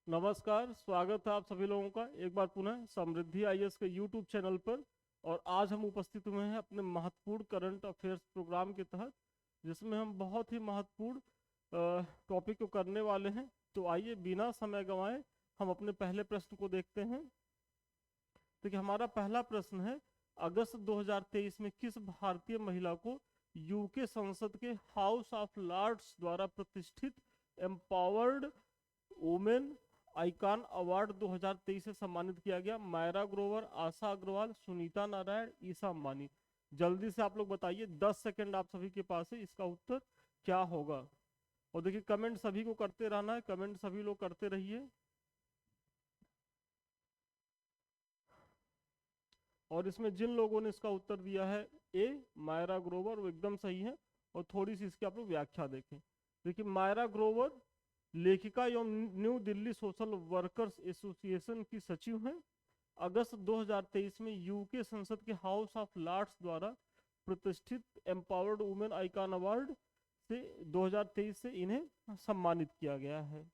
नमस्कार, स्वागत है आप सभी लोगों का एक बार पुनः समृद्धि आईएएस के यूट्यूब चैनल पर। और आज हम उपस्थित हुए हैं अपने महत्वपूर्ण करंट अफेयर्स प्रोग्राम के तहत, जिसमें हम बहुत ही महत्वपूर्ण टॉपिक को करने वाले हैं। तो आइए बिना समय गंवाए हम अपने पहले प्रश्न को देखते हैं। देखिए, हमारा पहला प्रश्न है, अगस्त 2023 में किस भारतीय महिला को यूके संसद के हाउस ऑफ लॉर्ड्स द्वारा प्रतिष्ठित एम्पावर्ड वुमेन आइकॉन अवार्ड 2023 से सम्मानित किया गया? मायरा ग्रोवर, आशा अग्रवाल, सुनीता नारायण, ईशा अंबानी। जल्दी से आप लोग बताइए, 10 सेकंड आप सभी के पास है, इसका उत्तर क्या होगा? और देखिए, कमेंट सभी को करते रहना है, कमेंट सभी लोग करते रहिए। और इसमें जिन लोगों ने इसका उत्तर दिया है ए, मायरा ग्रोवर, वो एकदम सही है। और थोड़ी सी इसकी आप लोग व्याख्या देखें। देखिए, मायरा ग्रोवर लेखिका एवं new Delhi social workers association की सचिव हैं। अगस्त 2023 में यूके संसद के हाउस ऑफ लॉर्ड्स द्वारा प्रतिष्ठित एम्पावर्ड वुमेन आइकॉन अवार्ड से 2023 से इन्हें सम्मानित किया गया है।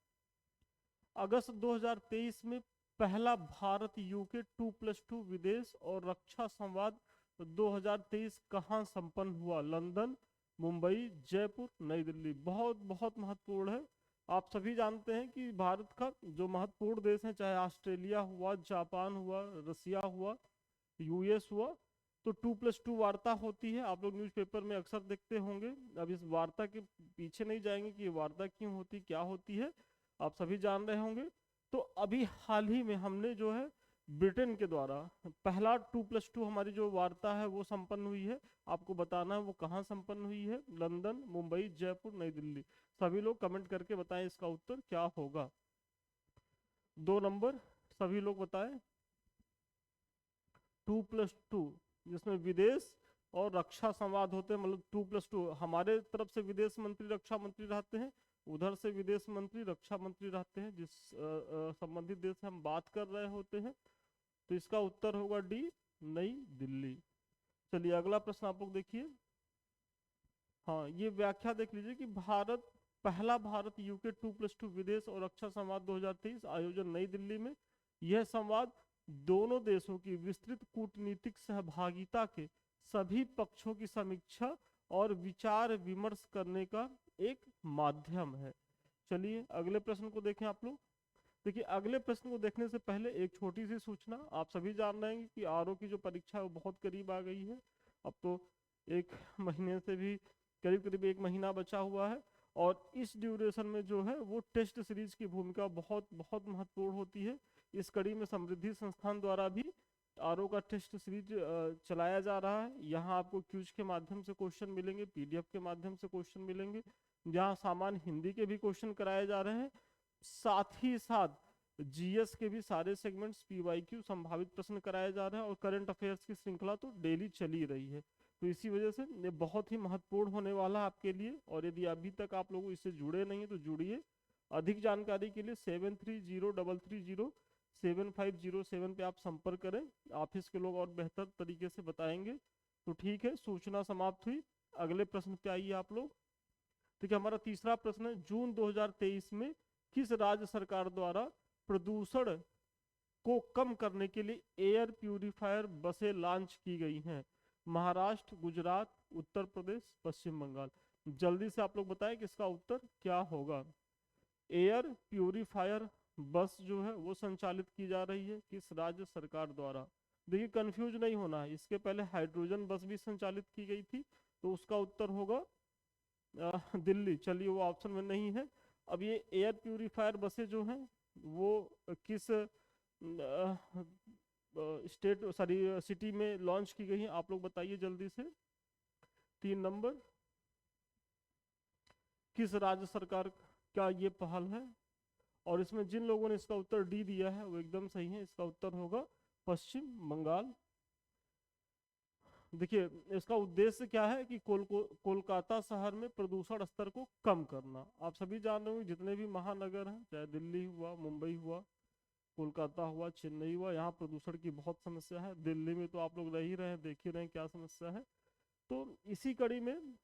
अगस्त 2023 में पहला भारत यूके 2+2 विदेश और रक्षा संवाद 2023 कहाँ संपन्न हुआ? लंदन, मुंबई, जयपुर, नई दिल्ली। बहुत बहुत महत्वपूर्ण है। आप सभी जानते हैं कि भारत का जो महत्वपूर्ण देश है, चाहे ऑस्ट्रेलिया हुआ, जापान हुआ, रसिया हुआ, यूएस हुआ, तो 2+2 वार्ता होती है। आप लोग न्यूज़पेपर में अक्सर देखते होंगे। अब इस वार्ता के पीछे नहीं जाएंगे कि ये वार्ता क्यों होती, क्या होती है, आप सभी जान रहे होंगे। तो अभी हाल ही में हमने जो है ब्रिटेन के द्वारा पहला 2+2 हमारी जो वार्ता है वो संपन्न हुई है। आपको बताना है वो कहाँ संपन्न हुई है? लंदन, मुंबई, जयपुर, नई दिल्ली। सभी लोग कमेंट करके बताएं इसका उत्तर क्या होगा। 2 नंबर सभी लोग बताएं। 2+2 जिसमें विदेश और रक्षा संवाद होते हैं, मतलब 2+2 हमारे तरफ से विदेश मंत्री रक्षा मंत्री रहते हैं, उधर से विदेश मंत्री रक्षा मंत्री रहते हैं, जिस संबंधित देश से हम बात कर रहे होते हैं। तो इसका उत्तर होगा डी, नई दिल्ली। चलिए अगला प्रश्न आप लोग देखिए। हाँ, ये व्याख्या देख लीजिए कि पहला भारत यूके 2+2 विदेश और रक्षा संवाद 2023 आयोजन नई दिल्ली में। यह संवाद दोनों देशों की विस्तृत कूटनीतिक सहभागिता के सभी पक्षों की समीक्षा और विचार विमर्श करने का एक माध्यम है। चलिए अगले प्रश्न को देखें आप लोग। देखिए, अगले प्रश्न को देखने से पहले एक छोटी सी सूचना। आप सभी जान रहे हैं कि आरओ की जो परीक्षा है वो बहुत करीब आ गई है। अब तो एक महीने से भी करीब करीब एक महीना बचा हुआ है। और इस ड्यूरेशन में जो है वो टेस्ट सीरीज की भूमिका बहुत बहुत महत्वपूर्ण होती है। इस कड़ी में समृद्धि संस्थान द्वारा भी आरओ का टेस्ट सीरीज चलाया जा रहा है। यहाँ आपको क्यूज के माध्यम से क्वेश्चन मिलेंगे, पीडीएफ के माध्यम से क्वेश्चन मिलेंगे, जहाँ सामान्य हिंदी के भी क्वेश्चन कराए जा रहे हैं। साथ ही साथ जीएस के भी सारे सेगमेंट्स, पीवाईक्यू, संभावित प्रश्न कराए जा रहे हैं। और करंट अफेयर्स की श्रृंखला तो डेली चली रही है। तो इसी वजह से ये बहुत ही महत्वपूर्ण होने वाला है आपके लिए। और यदि अभी तक आप लोग इससे जुड़े नहीं है तो जुड़िए। अधिक जानकारी के लिए 7303007507 पे आप संपर्क करें। ऑफिस के लोग और बेहतर तरीके से बताएंगे। तो ठीक है, सूचना समाप्त हुई। अगले प्रश्न पे आइए आप लोग। ठीक है, हमारा तीसरा प्रश्न है, जून 2023 में किस राज्य सरकार द्वारा प्रदूषण को कम करने के लिए एयर प्यूरिफायर बसें लॉन्च की गई हैं? महाराष्ट्र, गुजरात, उत्तर प्रदेश, पश्चिम बंगाल। जल्दी से आप लोग बताएं कि इसका उत्तर क्या होगा। एयर प्यूरिफायर बस जो है वो संचालित की जा रही है किस राज्य सरकार द्वारा? देखिए, कंफ्यूज नहीं होना है, इसके पहले हाइड्रोजन बस भी संचालित की गई थी। तो उसका उत्तर होगा दिल्ली। चलिए, वो ऑप्शन में नहीं है। अब ये एयर प्यूरिफायर बसें जो हैं वो किस स्टेट, सॉरी, सिटी में लॉन्च की गई हैं? आप लोग बताइए जल्दी से। 3 नंबर, किस राज्य सरकार का ये पहल है? और इसमें जिन लोगों ने इसका उत्तर डी दिया है वो एकदम सही है। इसका उत्तर होगा पश्चिम बंगाल। देखिए, इसका उद्देश्य क्या है कि कोलकाता शहर में प्रदूषण स्तर को कम करना। आप सभी जान रहे होंगे जितने भी महानगर हैं, चाहे दिल्ली हुआ, मुंबई हुआ, कोलकाता हुआ, चेन्नई हुआ, यहाँ प्रदूषण की बहुत समस्या है। दिल्ली में तो आप लोग रह ही रहे हैं, देख ही रहे हैं क्या समस्या है। तो इसी कड़ी में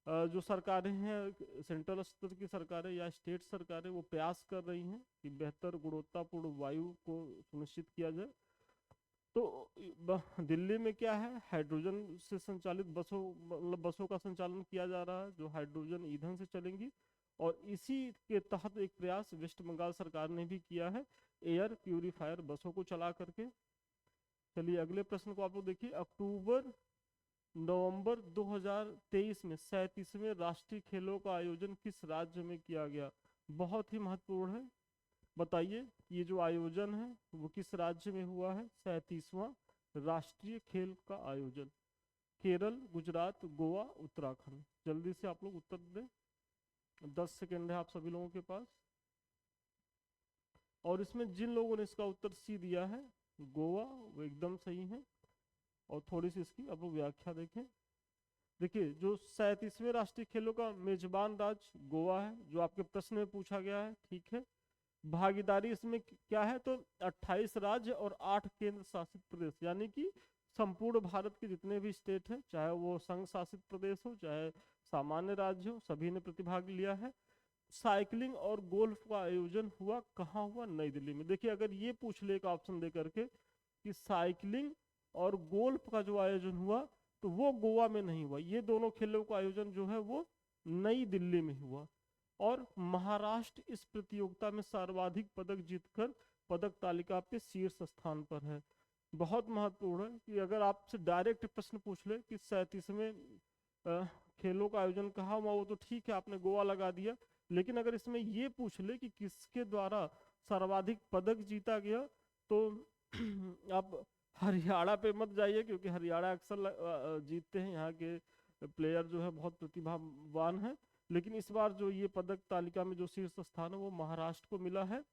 जो सरकारें हैं, सेंट्रल स्तर की सरकारें या स्टेट सरकारें, वो प्रयास कर रही हैं कि बेहतर गुणवत्तापूर्ण वायु को सुनिश्चित किया जाए। तो दिल्ली में क्या है, हाइड्रोजन से संचालित बसों, मतलब बसों का संचालन किया जा रहा है जो हाइड्रोजन ईंधन से चलेंगी। और इसी के तहत एक प्रयास वेस्ट बंगाल सरकार ने भी किया है, एयर प्यूरिफायर बसों को चला करके। चलिए अगले प्रश्न को आप लोग देखिए। अक्टूबर नवंबर 2023 में 37वें राष्ट्रीय खेलों का आयोजन किस राज्य में किया गया? बहुत ही महत्वपूर्ण है, बताइए ये जो आयोजन है वो किस राज्य में हुआ है? 37वां राष्ट्रीय खेल का आयोजन। केरल, गुजरात, गोवा, उत्तराखंड। जल्दी से आप लोग उत्तर दें, 10 सेकंड है आप सभी लोगों के पास। और इसमें जिन लोगों ने इसका उत्तर सी दिया है, गोवा, वो एकदम सही है। और थोड़ी सी इसकी अब व्याख्या देखें। देखिए, जो 37वें राष्ट्रीय खेलों का मेजबान राज्य गोवा है, जो आपके प्रश्न में पूछा गया है, ठीक है। भागीदारी इसमें क्या है, तो 28 राज्य और 8 केंद्र शासित प्रदेश, यानी कि संपूर्ण भारत के जितने भी स्टेट हैं, चाहे वो संघ शासित प्रदेश हो चाहे सामान्य राज्य हो, सभी ने प्रतिभाग लिया है। साइकिलिंग और गोल्फ का आयोजन हुआ कहाँ हुआ? नई दिल्ली में। देखिए, अगर ये पूछ ले एक ऑप्शन दे करके कि साइकिलिंग और गोल्फ का जो आयोजन हुआ, तो वो गोवा में नहीं हुआ। ये दोनों खेलों का आयोजन जो है वो नई दिल्ली में हुआ। और महाराष्ट्र इस प्रतियोगिता में सर्वाधिक पदक जीतकर पदक तालिका पे शीर्ष स्थान पर है। बहुत महत्वपूर्ण है कि अगर आपसे डायरेक्ट प्रश्न पूछ ले कि 37वें खेलों का आयोजन कहाँ हुआ, वो तो ठीक है, आपने गोवा लगा दिया। लेकिन अगर इसमें ये पूछ ले कि किसके द्वारा सर्वाधिक पदक जीता गया, तो आप हरियाणा पे मत जाइए, क्योंकि हरियाणा अक्सर जीतते हैं, यहाँ के प्लेयर जो है बहुत प्रतिभावान है। लेकिन इस बार जो ये पदक तालिका में जो शीर्ष स्थान है वो महाराष्ट्र को मिला है।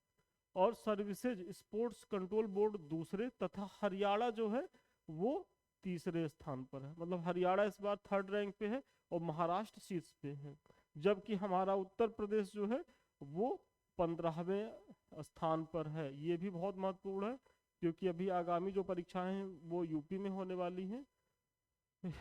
और सर्विसेज स्पोर्ट्स कंट्रोल बोर्ड दूसरे तथा हरियाणा जो है वो तीसरे स्थान पर है। मतलब हरियाणा इस बार 3rd रैंक पे है और महाराष्ट्र शीर्ष पे है। जबकि हमारा उत्तर प्रदेश जो है वो 15वें स्थान पर है। ये भी बहुत महत्वपूर्ण है, क्योंकि अभी आगामी जो परीक्षाएं हैं वो यूपी में होने वाली हैं,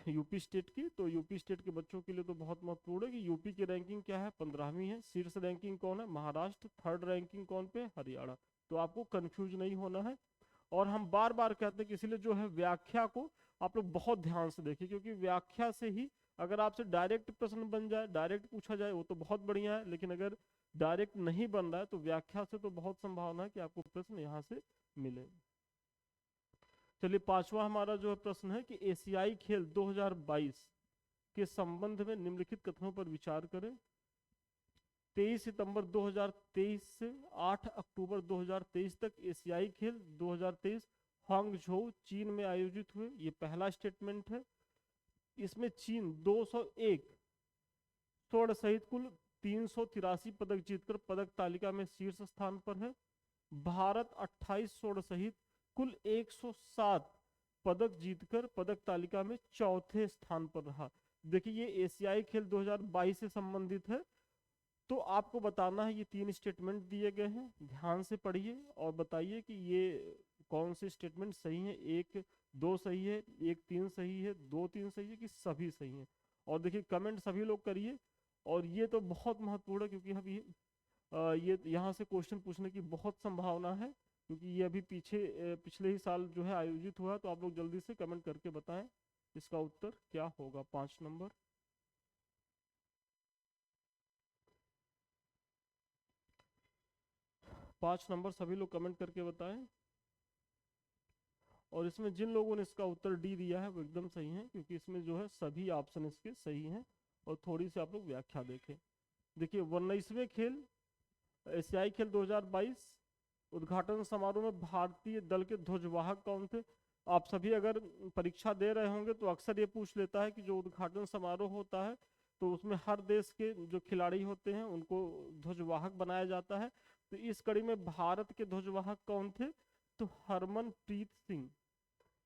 यूपी स्टेट की। तो यूपी स्टेट के बच्चों के लिए तो बहुत महत्वपूर्ण है कि यूपी की रैंकिंग क्या है, 15वीं है। शीर्ष रैंकिंग कौन है? महाराष्ट्र। 3rd रैंकिंग कौन पे? हरियाणा। तो आपको कंफ्यूज नहीं होना है। और हम बार बार कहते हैं कि इसलिए जो है व्याख्या को आप लोग बहुत ध्यान से देखिए, क्योंकि व्याख्या से ही अगर आपसे डायरेक्ट प्रश्न बन जाए, डायरेक्ट पूछा जाए, वो तो बहुत बढ़िया है। लेकिन अगर डायरेक्ट नहीं बन रहा है तो व्याख्या से तो बहुत संभावना है कि आपको प्रश्न यहाँ से मिले। चलिए 5वां हमारा जो प्रश्न है कि एशियाई खेल 2022 के संबंध में निम्नलिखित कथनों पर विचार करें। 23 सितंबर 2023 से 8 अक्टूबर 2023 तक एशियाई खेल 2023 हांगझोउ चीन में आयोजित हुए। ये पहला स्टेटमेंट है। इसमें चीन 201 स्वर्ण सहित कुल 383 पदक जीतकर पदक तालिका में शीर्ष स्थान पर है। भारत 28 स्वर्ण सहित कुल 107 पदक जीतकर पदक तालिका में चौथे स्थान पर रहा। देखिए, ये एशियाई खेल 2022 से संबंधित है। तो आपको बताना है, ये 3 स्टेटमेंट दिए गए हैं, ध्यान से पढ़िए और बताइए कि ये कौन से स्टेटमेंट सही है। 1 2 सही है, 1 3 सही है, 2 3 सही है, कि सभी सही है। और देखिए कमेंट सभी लोग करिए। और ये तो बहुत महत्वपूर्ण है, क्योंकि अभी ये यहाँ से क्वेश्चन पूछने की बहुत संभावना है, क्योंकि ये अभी पिछले ही साल जो है आयोजित हुआ। तो आप लोग जल्दी से कमेंट करके बताएं इसका उत्तर क्या होगा। 5 नंबर। 5 नंबर सभी लोग कमेंट करके बताएं। और इसमें जिन लोगों ने इसका उत्तर डी दिया है वो एकदम सही है, क्योंकि इसमें जो है सभी ऑप्शन इसके सही हैं। और थोड़ी सी आप लोग व्याख्या देखें। देखिए 19वें खेल एशियाई खेल 2022 उद्घाटन समारोह में भारतीय दल के ध्वजवाहक कौन थे? आप सभी अगर परीक्षा दे रहे होंगे तो अक्सर ये पूछ लेता है कि जो उद्घाटन समारोह होता है तो उसमें हर देश के जो खिलाड़ी होते हैं उनको ध्वजवाहक बनाया जाता है। तो इस कड़ी में भारत के ध्वजवाहक कौन थे? तो हरमनप्रीत सिंह।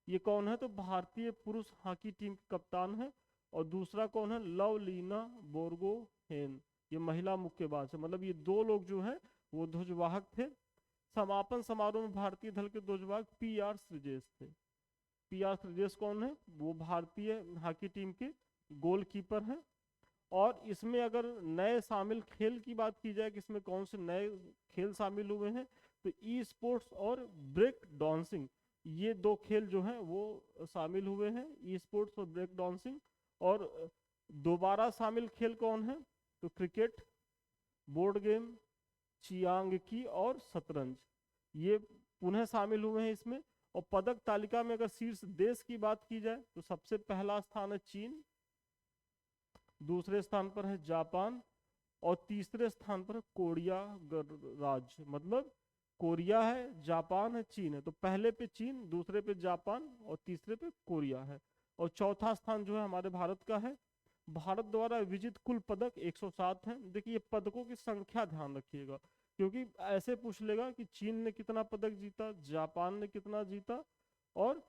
ये कौन है? तो भारतीय पुरुष हॉकी टीम के कप्तान है। और दूसरा कौन है? लवलीना बोर्गोहेन, ये महिला मुक्केबाज है। मतलब ये 2 लोग जो है वो ध्वजवाहक थे। समापन समारोह में भारतीय दल के ध्वजवाहक PR श्रीजेश थे। PR श्रीजेश कौन है? वो भारतीय हॉकी टीम के गोलकीपर हैं। और इसमें अगर नए शामिल खेल की बात की जाए कि इसमें कौन से नए खेल शामिल हुए हैं, तो ई स्पोर्ट्स और ब्रेक डांसिंग, ये दो खेल जो हैं वो शामिल हुए हैं, ई स्पोर्ट्स और ब्रेक डांसिंग। और दोबारा शामिल खेल कौन है, तो क्रिकेट, बोर्ड गेम, चियांगकी और शतरंज, ये पुनः शामिल हुए हैं इसमें। और पदक तालिका में अगर शीर्ष देश की बात की जाए तो सबसे पहला स्थान है चीन, दूसरे स्थान पर है जापान और तीसरे स्थान पर है कोरिया राज्य। मतलब कोरिया है, जापान है, चीन है, तो पहले पे चीन, दूसरे पे जापान और तीसरे पे कोरिया है। और चौथा स्थान जो है हमारे भारत का है। भारत द्वारा विजित कुल पदक 107 हैं। देखिए पदकों की संख्या ध्यान रखिएगा, क्योंकि ऐसे पूछ लेगा कि चीन ने कितना पदक जीता, जापान ने कितना जीता और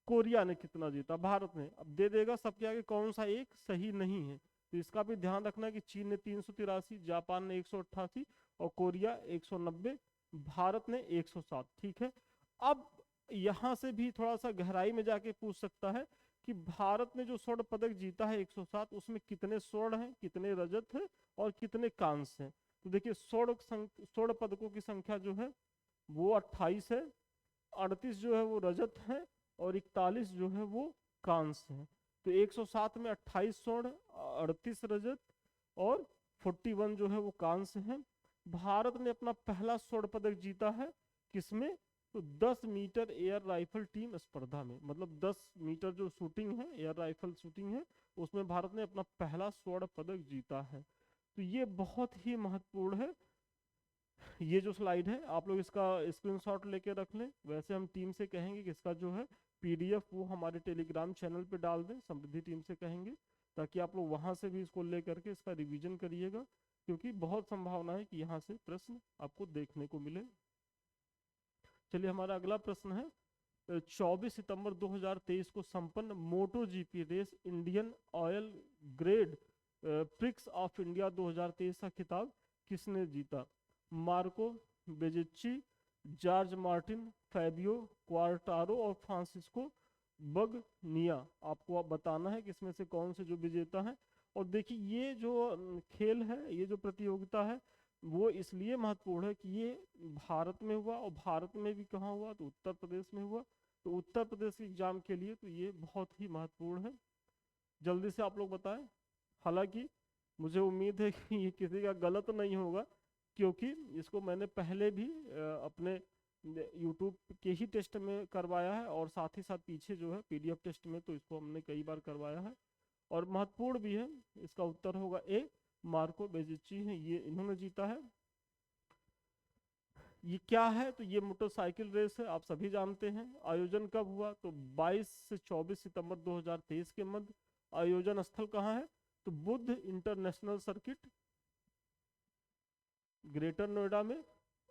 कोरिया ने कितना जीता, भारत ने। अब दे देगा सबके आगे कौन सा एक सही नहीं है, तो इसका भी ध्यान रखना कि चीन ने 383, जापान ने 188 और कोरिया 190, भारत ने 107। ठीक है, अब यहाँ से भी थोड़ा सा गहराई में जाके पूछ सकता है कि भारत ने जो स्वर्ण पदक जीता है 107, उसमें कितने स्वर्ण हैं, कितने रजत हैं और कितने कांस्य हैं। तो देखिए स्वर्ण पदकों की संख्या जो है वो 28 है, 38 जो है वो रजत है और 41 जो है वो कांस्य है। तो 107 में 28 स्वर्ण, 38 रजत और 41 जो है वो कांस्य है। भारत ने अपना पहला स्वर्ण पदक जीता है किसमें, तो 10 मीटर एयर राइफल टीम स्पर्धा में। मतलब 10 मीटर जो शूटिंग है, एयर राइफल शूटिंग है, उसमें भारत ने अपना पहला स्वर्ण पदक जीता है। तो ये बहुत ही महत्वपूर्ण है। ये जो स्लाइड है आप लोग इसका स्क्रीनशॉट लेके रख लें। वैसे हम टीम से कहेंगे कि इसका जो है पीडीएफ वो हमारे टेलीग्राम चैनल पे डाल दें, समृद्धि टीम से कहेंगे, ताकि आप लोग वहां से भी इसको ले करके इसका रिवीजन करिएगा, क्योंकि बहुत संभावना है कि यहाँ से प्रश्न आपको देखने को मिले। चलिए हमारा अगला प्रश्न है, 24 सितंबर 2023 को संपन्न moto GP race Indian Oil Grand Prix of India 2023 का खिताब किसने जीता। Marco Bezzecchi, Jorge Martin, Fabio Quartararo और फ्रांसिस्को बगनिया। आपको आप बताना है कि इसमें से कौन से जो विजेता है। और देखिए ये जो खेल है, ये जो प्रतियोगिता है, वो इसलिए महत्वपूर्ण है कि ये भारत में हुआ, और भारत में भी कहाँ हुआ, तो उत्तर प्रदेश में हुआ। तो उत्तर प्रदेश के एग्जाम के लिए तो ये बहुत ही महत्वपूर्ण है। जल्दी से आप लोग बताएं। हालांकि मुझे उम्मीद है कि ये किसी का गलत नहीं होगा, क्योंकि इसको मैंने पहले भी अपने यूट्यूब के ही टेस्ट में करवाया है, और साथ ही साथ पीछे जो है पीडीएफ टेस्ट में तो इसको हमने कई बार करवाया है, और महत्वपूर्ण भी है। इसका उत्तर होगा ए, मार्को बेजिच्ची है, ये इन्होंने जीता है। ये क्या है, तो ये मोटरसाइकिल रेस है, आप सभी जानते हैं। आयोजन कब हुआ, तो 22 से 24 सितंबर 2023 के मध्य। आयोजन स्थल कहाँ है, तो Buddha international circuit, greater Noida में।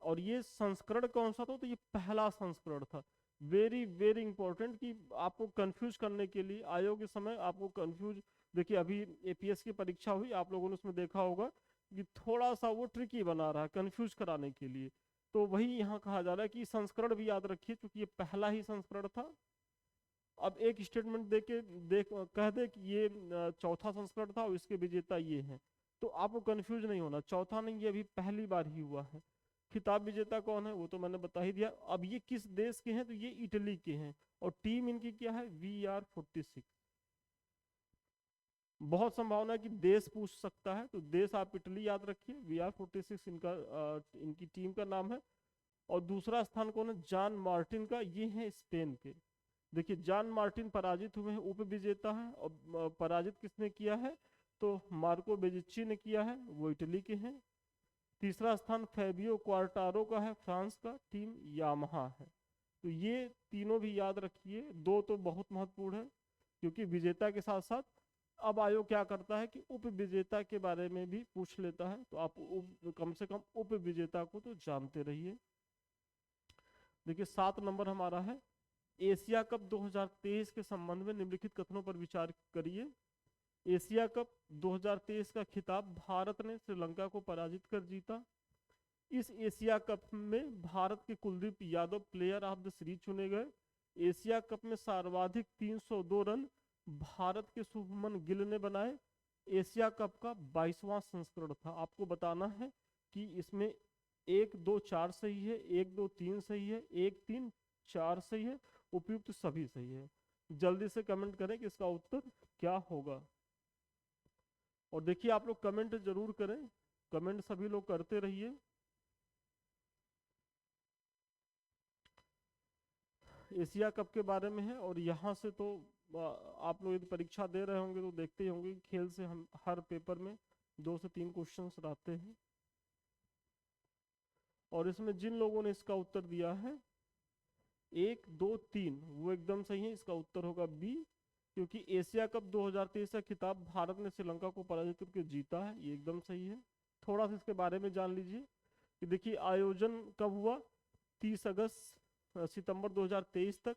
और ये संस्करण कौन सा था, तो ये पहला संस्करण था। वेरी वेरी इंपॉर्टेंट, कि आपको कंफ्यूज करने के लिए आयोग के समय आपको कंफ्यूज। देखिए अभी एपीएस की परीक्षा हुई, आप लोगों ने उसमें देखा होगा कि थोड़ा सा वो ट्रिकी बना रहा है कंफ्यूज कराने के लिए। तो वही यहाँ कहा जा रहा है कि संस्करण भी याद रखिए, क्योंकि ये पहला ही संस्करण था। अब एक स्टेटमेंट देख कह दे कि ये चौथा संस्करण था और इसके विजेता ये हैं, तो आपको कंफ्यूज नहीं होना। चौथा नहीं, ये अभी पहली बार ही हुआ है। खिताब विजेता कौन है, वो तो मैंने बता ही दिया। अब ये किस देश के हैं, तो ये इटली के हैं, और टीम इनकी क्या है, VR46। बहुत संभावना है कि देश पूछ सकता है, तो देश आप इटली याद रखिए। VR46 इनका इनकी टीम का नाम है। और दूसरा स्थान कौन है, जॉन मार्टिन का, ये है स्पेन के। देखिए जॉन मार्टिन पराजित हुए हैं, उप विजेता है। और पराजित किसने किया है, तो मार्को बेजिच्ची ने किया है, वो इटली के हैं। तीसरा स्थान फैबियो क्वार्टारो का है, फ्रांस का, टीम यामाहा है। तो ये तीनों भी याद रखिए। दो तो बहुत महत्वपूर्ण है, क्योंकि विजेता के साथ साथ अब आयोग क्या करता है कि उप विजेता के बारे में भी पूछ लेता है, तो आप कम से कम उप विजेता को तो जानते रहिए। देखिए 7 नंबर हमारा है, एशिया कप 2023 के संबंध में निम्नलिखित कथनों पर विचार करिए। एशिया कप 2023 का खिताब भारत ने श्रीलंका को पराजित कर जीता। इस एशिया कप में भारत के Kuldeep Yadav player of the series चुने गए। एशिया कप में सर्वाधिक 302 रन भारत के शुभमन गिल ने बनाए। एशिया कप का 22वां संस्करण था। आपको बताना है कि इसमें 1 2 4 सही है, 1 2 3 सही है, 1 3 4 सही है, उपयुक्त सभी सही है। जल्दी से कमेंट करें कि इसका उत्तर क्या होगा। और देखिए आप लोग कमेंट जरूर करें, कमेंट सभी लोग करते रहिए। एशिया कप के बारे में है, और यहाँ से तो आप लोग यदि परीक्षा दे रहे होंगे तो देखते ही होंगे कि खेल से हम हर पेपर में 2 से 3 क्वेश्चंस रहते हैं। और इसमें जिन लोगों ने इसका उत्तर दिया है 1 2 3 वो एकदम सही है। इसका उत्तर होगा बी, क्योंकि एशिया कप 2023 का खिताब भारत ने श्रीलंका को पराजित करके जीता है, ये एकदम सही है। थोड़ा सा इसके बारे में जान लीजिए कि देखिए आयोजन कब हुआ, 30 अगस्त सितंबर 2023 तक।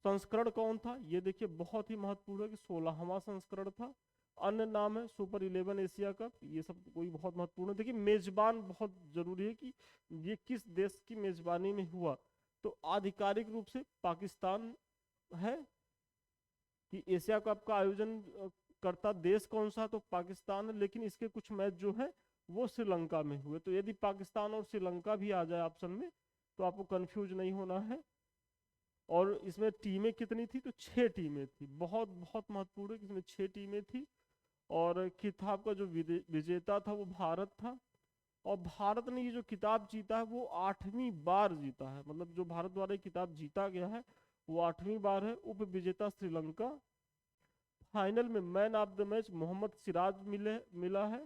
संस्करण कौन था, ये देखिए बहुत ही महत्वपूर्ण है कि 16वां संस्करण था। अन्य नाम है सुपर 11 एशिया कप, ये सब कोई बहुत महत्वपूर्ण है। देखिए मेजबान बहुत जरूरी है कि ये किस देश की मेजबानी में हुआ, तो आधिकारिक रूप से पाकिस्तान है। कि एशिया कप का आयोजन करता देश कौन सा, तो पाकिस्तान है। लेकिन इसके कुछ मैच जो है वो श्रीलंका में हुए, तो यदि पाकिस्तान और श्रीलंका भी आ जाए ऑप्शन में तो आपको कंफ्यूज नहीं होना है। और इसमें टीमें कितनी थी, तो 6 टीमें थी। बहुत बहुत महत्वपूर्ण है कि इसमें 6 टीमें थी। और खिताब का जो विजेता था वो भारत था। और भारत ने ये जो खिताब जीता है वो 8वीं बार जीता है, मतलब जो भारत द्वारा ये खिताब जीता गया है वो 8वीं बार है। उप विजेता श्रीलंका। फाइनल में man of the match Mohammed Siraj मिला है।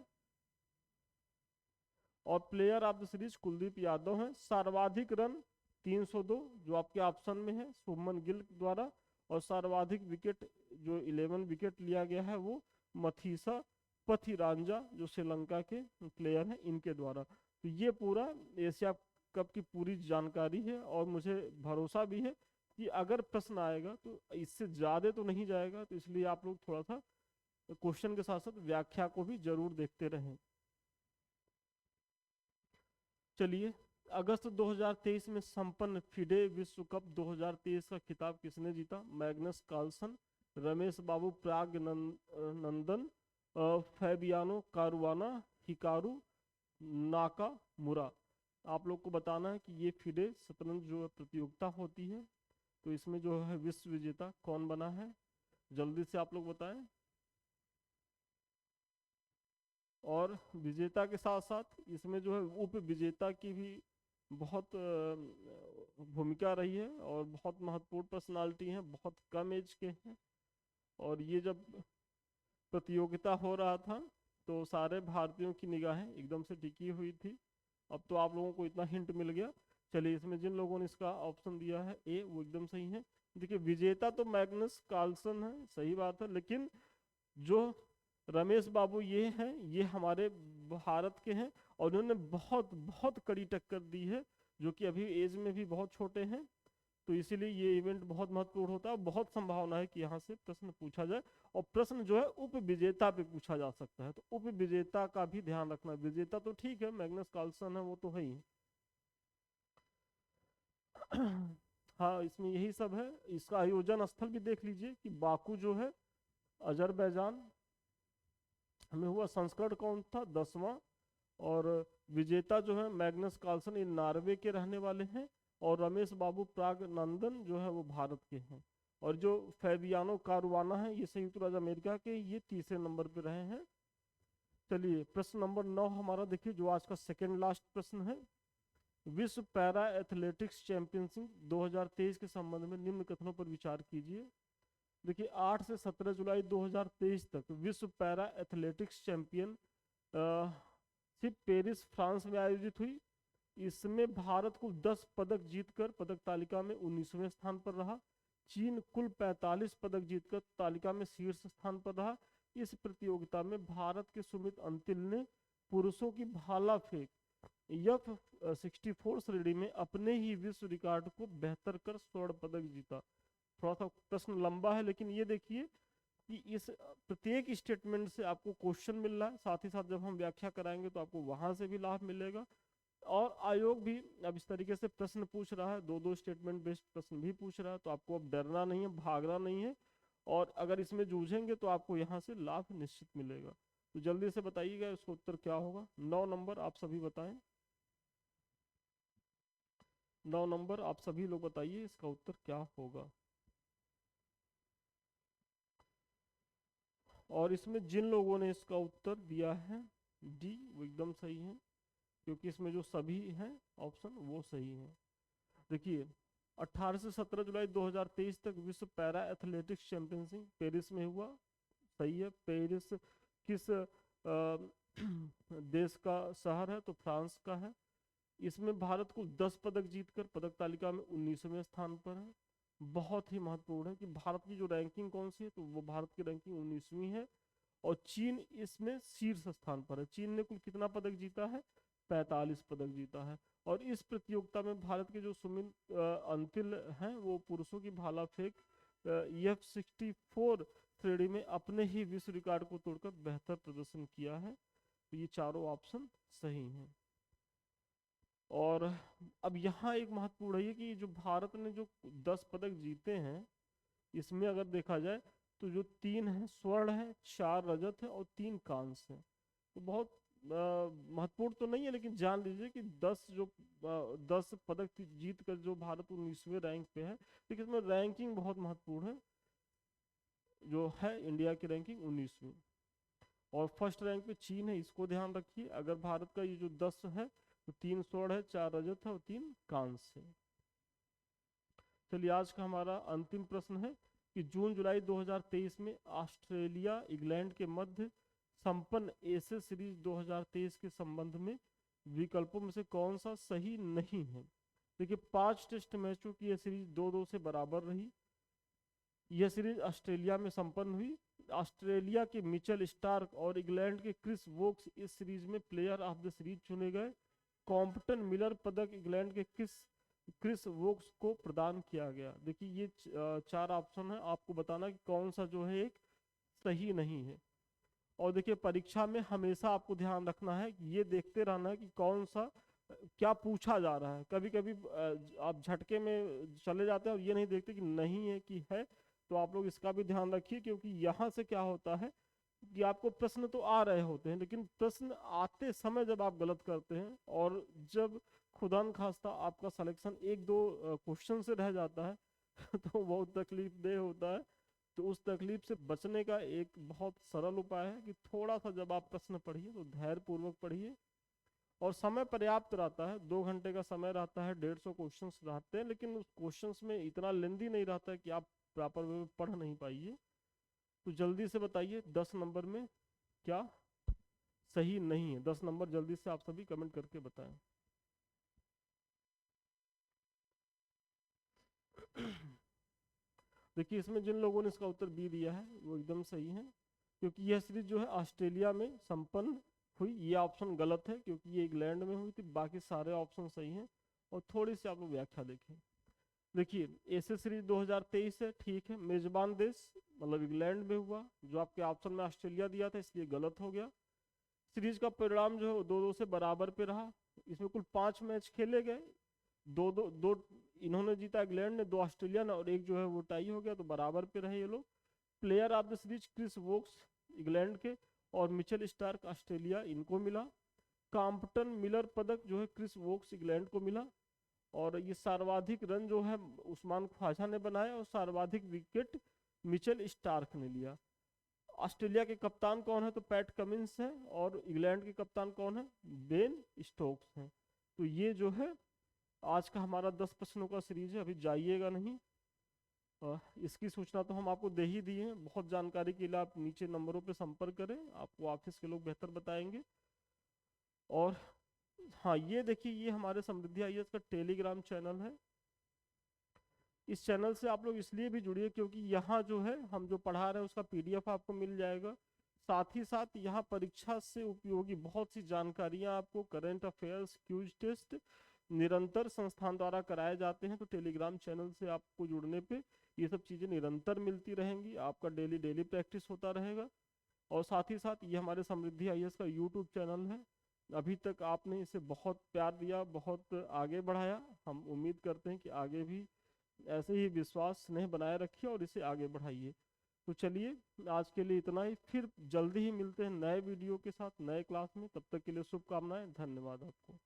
और player of the series Kuldeep Yadav है। सर्वाधिक रन 302 जो आपके ऑप्शन में है शुभमन गिल द्वारा। और सर्वाधिक विकेट जो 11 विकेट लिया गया है वो मथीसा पथिरांजा जो श्रीलंका के प्लेयर हैं इनके द्वारा। तो ये पूरा एशिया कप की पूरी जानकारी है। और मुझे भरोसा भी है कि अगर प्रश्न आएगा तो इससे ज़्यादा तो नहीं जाएगा, तो इसलिए आप लोग थोड़ा सा क्वेश्चन के साथ साथ व्याख्या को भी जरूर देखते रहें। चलिए, अगस्त 2023 में संपन्न फिडे विश्व कप 2023 का खिताब किसने जीता? मैग्नस कार्लसन, रमेश बाबू प्राग नंदन, फैबियानो कारुआना, हिकारू नाकामुरा। आप लोग को बताना है कि ये फिडे शतरंज जो प्रतियोगिता होती है, तो इसमें जो है विश्व विजेता कौन बना है, जल्दी से आप लोग बताएं। और विजेता के साथ साथ इसमें जो है उप विजेता की भी बहुत भूमिका रही है। और बहुत महत्वपूर्ण पर्सनालिटी हैं, बहुत कम एज के हैं। और ये जब प्रतियोगिता हो रहा था तो सारे भारतीयों की निगाहें एकदम से टिकी हुई थी। अब तो आप लोगों को इतना हिंट मिल गया। चलिए, इसमें जिन लोगों ने इसका ऑप्शन दिया है ए वो एकदम सही है। देखिए विजेता तो मैग्नस कार्लसन है, सही बात है। लेकिन जो रमेश बाबू ये हैं, ये हमारे भारत के हैं। और उन्होंने बहुत बहुत कड़ी टक्कर दी है, जो कि अभी एज में भी बहुत छोटे हैं। तो इसीलिए ये इवेंट बहुत महत्वपूर्ण होता है। बहुत संभावना है कि यहाँ से प्रश्न पूछा जाए। और प्रश्न जो है उप विजेता पे पूछा जा सकता है, तो उप विजेता का भी ध्यान रखना। विजेता तो ठीक है, मैग्नस कार्लसन है, वो तो है ही। हाँ, इसमें यही सब है। इसका आयोजन स्थल भी देख लीजिए कि बाकू जो है अजरबैजान में हुआ। संस्करण कौन था? 10वां। और विजेता जो है मैग्नस कार्लसन, ये नॉर्वे के रहने वाले हैं। और रमेश बाबू प्राग नंदन जो है वो भारत के हैं। और जो फैबियानो कारुआना है ये संयुक्त राज्य अमेरिका के, ये तीसरे नंबर पे रहे हैं। चलिए, प्रश्न नंबर 9 हमारा देखिए, जो आज का सेकेंड लास्ट प्रश्न है। विश्व पैरा एथलेटिक्स चैंपियनशिप 2023 के संबंध में निम्न कथनों पर विचार कीजिए। देखिए 8 से 17 जुलाई 2023 तक विश्व पैरा एथलेटिक्स चैंपियन सिर्फ पेरिस फ्रांस में आयोजित हुई। इसमें भारत को 10 पदक जीतकर पदक तालिका में 19वें स्थान पर रहा। चीन कुल 45 पदक जीतकर तालिका में शीर्ष स्थान पर रहा। इस प्रतियोगिता में भारत के सुमित अंतिल ने पुरुषों की भाला फेंक F64 श्रेणी में अपने ही विश्व रिकॉर्ड को बेहतर कर स्वर्ण पदक जीता। थोड़ा सा प्रश्न लंबा है, लेकिन ये देखिए कि इस प्रत्येक स्टेटमेंट से आपको क्वेश्चन मिल रहा है, साथ ही साथ जब हम व्याख्या कराएंगे तो आपको वहां से भी लाभ मिलेगा। और आयोग भी अब इस तरीके से प्रश्न पूछ रहा है, 2-2 स्टेटमेंट बेस्ड प्रश्न भी पूछ रहा है, तो आपको अब डरना नहीं है, भागना नहीं है। और अगर इसमें जूझेंगे तो आपको यहाँ से लाभ निश्चित मिलेगा। तो जल्दी से बताइएगा इसका उत्तर क्या होगा। 9 नंबर आप सभी बताएं, 9 नंबर आप सभी लोग बताइए इसका उत्तर क्या होगा। और इसमें जिन लोगों ने इसका उत्तर दिया है डी, वो एकदम सही है, क्योंकि इसमें जो सभी हैं ऑप्शन वो सही है। देखिए 18 से 17 जुलाई 2023 तक विश्व पैरा एथलेटिक्स चैंपियनशिप पेरिस में हुआ। सही है। पेरिस किस देश का शहर है, तो फ्रांस का है। इसमें भारत को 10 पदक जीतकर पदक तालिका में 19वें स्थान पर है। बहुत ही महत्वपूर्ण है कि भारत की जो रैंकिंग कौन सी है, तो वो भारत की रैंकिंग 19वीं है। और चीन इसमें शीर्ष स्थान पर है। चीन ने कुल कितना पदक जीता है, 45 पदक जीता है। और इस प्रतियोगिता में भारत के जो सुमित अंतिल हैं, वो पुरुषों की भाला फेंक F64 श्रेणी में अपने ही विश्व रिकॉर्ड को तोड़कर बेहतर प्रदर्शन किया है। तो ये चारों ऑप्शन सही हैं। और अब यहाँ एक महत्वपूर्ण है कि जो भारत ने जो 10 पदक जीते हैं, इसमें अगर देखा जाए तो जो 3 है स्वर्ण है, 4 रजत है और 3 कांस्य है। तो बहुत महत्वपूर्ण तो नहीं है, लेकिन जान लीजिए कि 10 पदक जीत कर जो भारत 19वें रैंक पे है, लेकिन इसमें रैंकिंग बहुत महत्वपूर्ण है। जो है इंडिया की रैंकिंग 19वीं, और फर्स्ट रैंक पे चीन है, इसको ध्यान रखिए। अगर भारत का ये जो 10 है तो 3 स्वर्ण है, 4 रजत है और 3 कांस्य है। चलिए आज का हमारा अंतिम प्रश्न है कि जून जुलाई 2023 में ऑस्ट्रेलिया इंग्लैंड के मध्य संपन्न एशेज सीरीज 2023 के संबंध में विकल्पों में से कौन सा सही नहीं है। देखिए 5 टेस्ट मैचों की यह सीरीज 2-2 से बराबर रही। यह सीरीज ऑस्ट्रेलिया में संपन्न हुई। ऑस्ट्रेलिया के मिचेल स्टार्क और इंग्लैंड के क्रिस वोक्स इस सीरीज में प्लेयर ऑफ द सीरीज चुने गए। कॉम्पटन मिलर पदक इंग्लैंड के क्रिस वोक्स को प्रदान किया गया। देखिए ये 4 ऑप्शन है, आपको बताना कि कौन सा जो है एक सही नहीं है। और देखिए परीक्षा में हमेशा आपको ध्यान रखना है कि ये देखते रहना है कि कौन सा क्या पूछा जा रहा है। कभी कभी आप झटके में चले जाते हैं और ये नहीं देखते कि नहीं है कि है। तो आप लोग इसका भी ध्यान रखिए, क्योंकि यहाँ से क्या होता है कि आपको प्रश्न तो आ रहे होते हैं, लेकिन प्रश्न आते समय जब आप गलत करते हैं और जब खुदा न खास्ता आपका सिलेक्शन 1-2 क्वेश्चन से रह जाता है तो बहुत तकलीफ दे होता है। तो उस तकलीफ से बचने का एक बहुत सरल उपाय है कि थोड़ा सा जब आप प्रश्न पढ़िए तो धैर्य पूर्वक पढ़िए। और समय पर्याप्त रहता है, 2 घंटे का समय रहता है, 150 क्वेश्चंस रहते हैं, लेकिन उस क्वेश्चंस में इतना लेंदी नहीं रहता है कि आप प्रॉपर वे में पढ़ नहीं पाइए। तो जल्दी से बताइए 10 नंबर में क्या सही नहीं है। 10 नंबर जल्दी से आप सभी कमेंट करके बताएं। देखिए इसमें जिन लोगों ने इसका उत्तर बी दिया है वो एकदम सही है, क्योंकि यह सीरीज जो है ऑस्ट्रेलिया में संपन्न हुई। ये ऑप्शन गलत है क्योंकि ये इंग्लैंड में हुई थी। बाकी सारे ऑप्शन सही हैं। और थोड़ी सी आप लोग व्याख्या देखें। देखिए एशिया सीरीज 2023 है, ठीक है, मेजबान देश मतलब इंग्लैंड में हुआ। जो आपके ऑप्शन में ऑस्ट्रेलिया दिया था इसलिए गलत हो गया। सीरीज का परिणाम जो है 2-2 से बराबर पे रहा। इसमें कुल 5 मैच खेले गए, 2 इन्होंने जीता इंग्लैंड ने, 2 ऑस्ट्रेलिया ने, और एक जो है वो टाई हो गया, तो बराबर पे रहे ये लोग। Player of the series Chris Woakes England के और मिचेल स्टार्क ऑस्ट्रेलिया, इनको मिला। कॉम्पटन मिलर पदक जो है क्रिस वोक्स इंग्लैंड को मिला। और ये सर्वाधिक रन जो है उस्मान ख्वाजा ने बनाया और सर्वाधिक विकेट मिचेल स्टार्क ने लिया। ऑस्ट्रेलिया के कप्तान कौन है, तो पैट कमिंस है। और इंग्लैंड के कप्तान कौन है, बेन स्टोक्स हैं। तो ये जो है आज का हमारा 10 प्रश्नों का सीरीज है। अभी जाइएगा नहीं, इसकी सूचना तो हम आपको दे ही दी है। बहुत जानकारी के लिए आप नीचे नंबरों पे संपर्क करें, आपको ऑफिस के लोग बेहतर बताएंगे। और हाँ ये देखिए, ये हमारे समृद्धि IAS का टेलीग्राम चैनल है। इस चैनल से आप लोग इसलिए भी जुड़िए क्योंकि यहाँ जो है हम जो पढ़ा रहे हैं उसका PDF आपको मिल जाएगा। साथ ही साथ यहाँ परीक्षा से उपयोगी बहुत सी जानकारियाँ आपको, करंट अफेयर्स, क्यूज टेस्ट निरंतर संस्थान द्वारा कराए जाते हैं। तो टेलीग्राम चैनल से आपको जुड़ने पे ये सब चीज़ें निरंतर मिलती रहेंगी, आपका डेली प्रैक्टिस होता रहेगा। और साथ ही साथ ये हमारे समृद्धि IAS का यूट्यूब चैनल है। अभी तक आपने इसे बहुत प्यार दिया, बहुत आगे बढ़ाया। हम उम्मीद करते हैं कि आगे भी ऐसे ही विश्वास स्नेह बनाए रखिए और इसे आगे बढ़ाइए। तो चलिए आज के लिए इतना ही, फिर जल्दी ही मिलते हैं नए वीडियो के साथ नए क्लास में। तब तक के लिए शुभकामनाएं, धन्यवाद आपको।